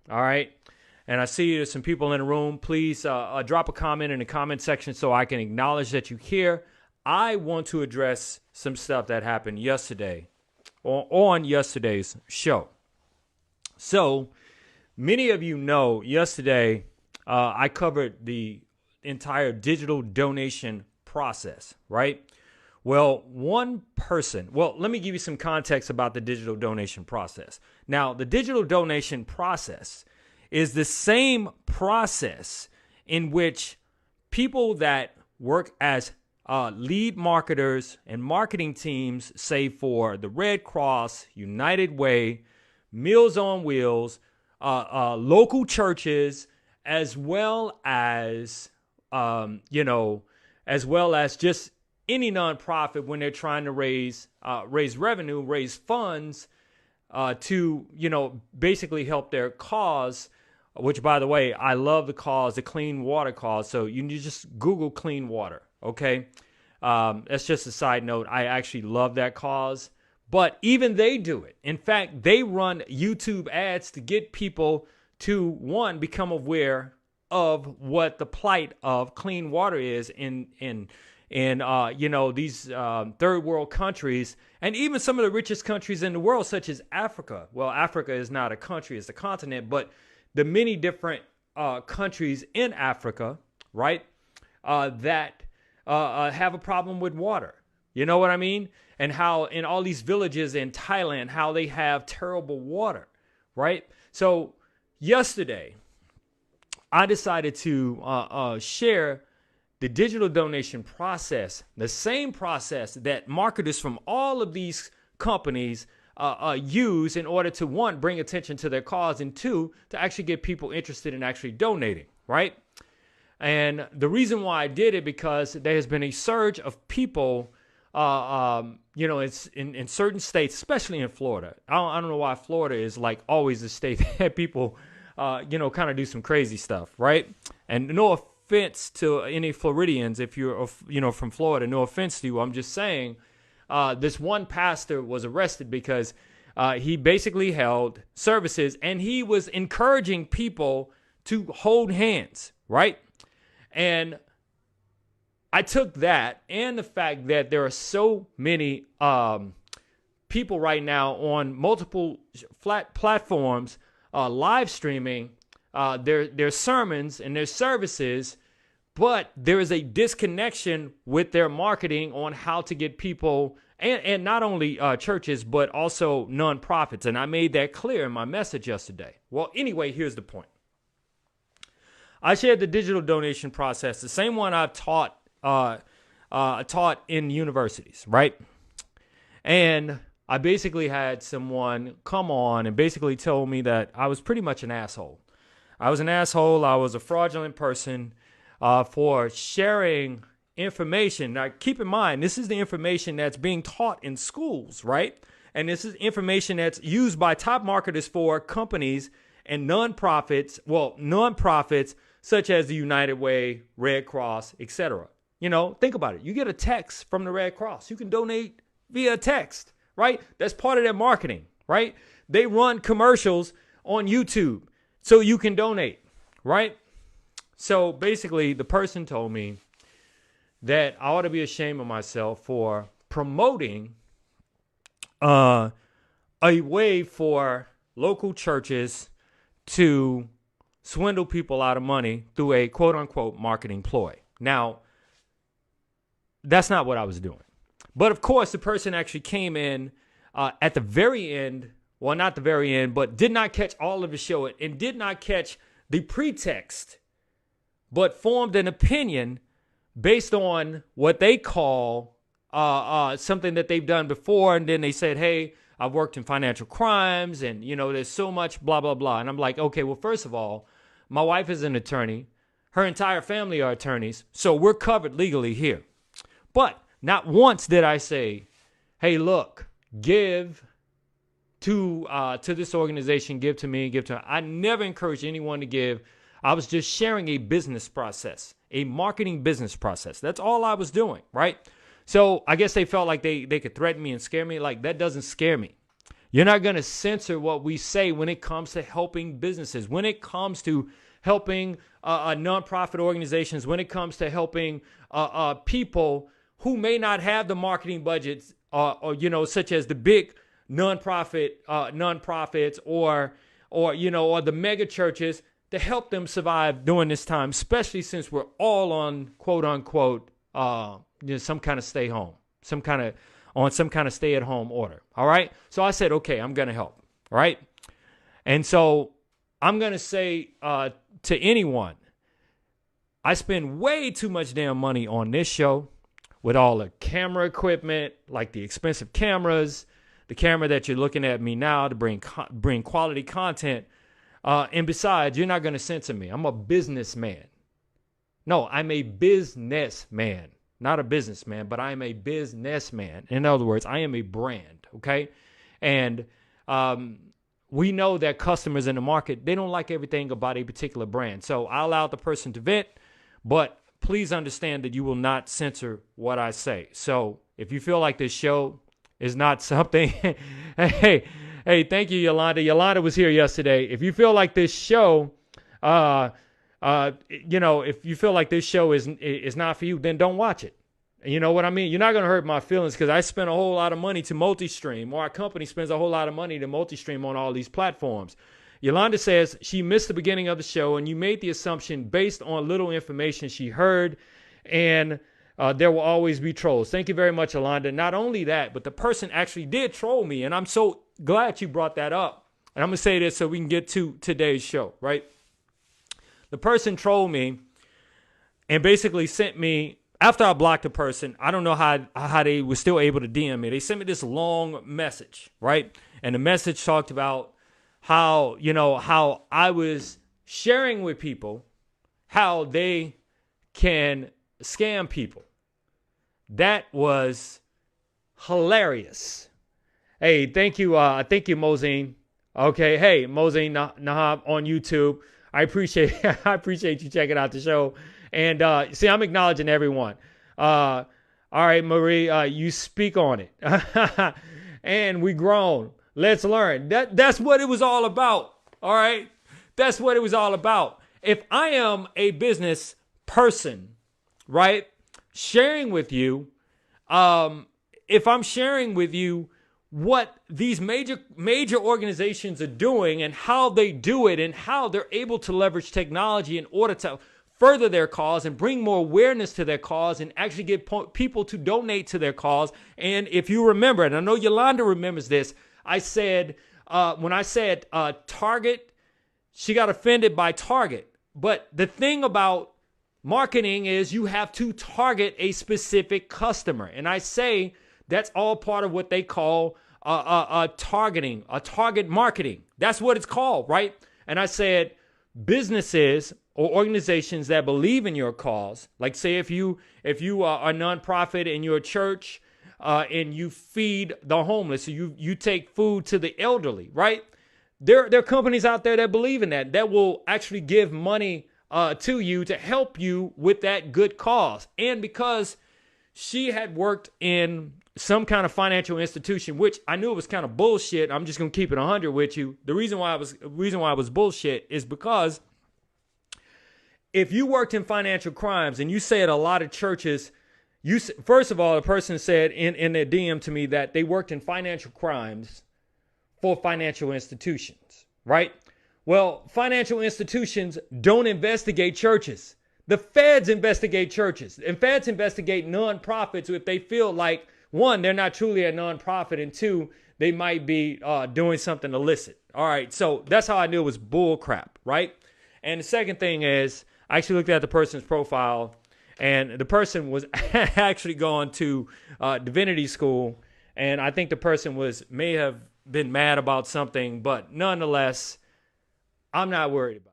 All right. And I see there's some people in the room. Please drop a comment in the comment section so I can acknowledge that you're here. I want to address some stuff that happened yesterday on yesterday's show. So many of you know yesterday I covered the entire digital donation process, right? Well, let me give you some context about the digital donation process. Now, the digital donation process is the same process in which people that work as lead marketers and marketing teams, say for the Red Cross, United Way, Meals on Wheels, local churches, as well as just any nonprofit when they're trying to raise revenue, raise funds to basically help their cause. Which, by the way, I love the cause, the clean water cause. So you need to just Google clean water. Okay, that's just a side note. I actually love that cause. But even they do it. In fact, they run YouTube ads to get people to, one, become aware of what the plight of clean water is in these third world countries, and even some of the richest countries in the world, such as Africa. Well, Africa is not a country, it's a continent, but the many different countries in Africa, right, that have a problem with water. You know what I mean? And how in all these villages in Thailand, how they have terrible water, right? So yesterday, I decided to share the digital donation process, the same process that marketers from all of these companies use in order to, one, bring attention to their cause, and two, to actually get people interested in actually donating, right? And the reason why I did it, because there has been a surge of people, it's in certain states, especially in Florida. I don't know why Florida is like always the state that people, kind of do some crazy stuff, right? And no offense to any Floridians, if you're, from Florida, no offense to you. I'm just saying, this one pastor was arrested because he basically held services and he was encouraging people to hold hands, right? And I took that and the fact that there are so many people right now on multiple platforms live streaming their sermons and their services, but there is a disconnection with their marketing on how to get people, and not only churches, but also nonprofits. And I made that clear in my message yesterday. Well, anyway, here's the point. I shared the digital donation process, the same one I've taught in universities, right? And I basically had someone come on and basically told me that I was pretty much an asshole. I was an asshole. I was a fraudulent person for sharing information. Now, keep in mind, this is the information that's being taught in schools, right? And this is information that's used by top marketers for companies and nonprofits such as the United Way, Red Cross, etc. Think about it. You get a text from the Red Cross. You can donate via text, right? That's part of their marketing, right? They run commercials on YouTube so you can donate, right? So basically, the person told me that I ought to be ashamed of myself for promoting a way for local churches to swindle people out of money through a quote-unquote marketing ploy. Now, that's not what I was doing. But of course, the person actually came in at the very end, well, not the very end, but did not catch all of the show and did not catch the pretext, but formed an opinion based on what they call something that they've done before. And then they said, hey, I've worked in financial crimes and, there's so much blah, blah, blah. And I'm like, okay, well, first of all, my wife is an attorney. Her entire family are attorneys. So we're covered legally here. But not once did I say, hey, look, give to this organization, give to me, give to her. I never encouraged anyone to give. I was just sharing a business process, a marketing business process. That's all I was doing, right? So I guess they felt like they could threaten me and scare me. Like, that doesn't scare me. You're not going to censor what we say when it comes to helping businesses, when it comes to helping nonprofit organizations, when it comes to helping people who may not have the marketing budgets, such as the big nonprofits or the mega churches, to help them survive during this time, especially since we're all on quote unquote some kind of stay home, some kind of stay at home order. All right. So I said, okay, I'm going to help. All right. And so I'm going to say to anyone, I spend way too much damn money on this show with all the camera equipment, like the expensive cameras, the camera that you're looking at me now to bring quality content. And besides, you're not going to censor me. I'm a businessman. No, I'm a businessman, not a businessman, but I'm a businessman. In other words, I am a brand, okay? And we know that customers in the market, they don't like everything about a particular brand. So I allow the person to vent, but please understand that you will not censor what I say. So if you feel like this show is not something, hey, thank you, Yolanda. Yolanda was here yesterday. If you feel like this show, if you feel like this show is not for you, then don't watch it. You know what I mean? You're not going to hurt my feelings because I spent a whole lot of money to multi-stream, or our company spends a whole lot of money to multi-stream on all these platforms. Yolanda says she missed the beginning of the show, and you made the assumption based on little information she heard, and there will always be trolls. Thank you very much, Yolanda. Not only that, but the person actually did troll me, and I'm so glad you brought that up. And I'm going to say this so we can get to today's show, right? The person trolled me and basically sent me, after I blocked the person, I don't know how they were still able to DM me. They sent me this long message, right? And the message talked about how I was sharing with people how they can scam people. That was hilarious. Hey, thank you, Mosine. Okay, hey, Mosine Nahab on YouTube. I appreciate you checking out the show. And see, I'm acknowledging everyone. All right, Marie, you speak on it. And we grown. Let's learn. That's what it was all about. All right. That's what it was all about. If I am a business person, right, sharing with you, if I'm sharing with you what these major organizations are doing and how they do it and how they're able to leverage technology in order to further their cause and bring more awareness to their cause and actually get people to donate to their cause. And if you remember, and I know Yolanda remembers this, I said, when I said Target, she got offended by Target. But the thing about marketing is you have to target a specific customer. And I say that's all part of what they call targeting, target marketing. That's what it's called, right? And I said businesses or organizations that believe in your cause, like say if you are a nonprofit in your church and you feed the homeless, so you take food to the elderly, right? There are companies out there that believe in that will actually give money to you to help you with that good cause. And because she had worked in some kind of financial institution, which I knew it was kind of bullshit. I'm just going to keep it 100 with you. The reason why I was bullshit is because if you worked in financial crimes and you say at a lot of churches, first of all, the person said in their DM to me that they worked in financial crimes for financial institutions, right? Well, financial institutions don't investigate churches. The feds investigate churches, and feds investigate nonprofits if they feel like, one, they're not truly a nonprofit, and two, they might be doing something illicit. All right, so that's how I knew it was bull crap, right? And the second thing is, I actually looked at the person's profile, and the person was actually going to divinity school, and I think the person may have been mad about something, but nonetheless, I'm not worried about it.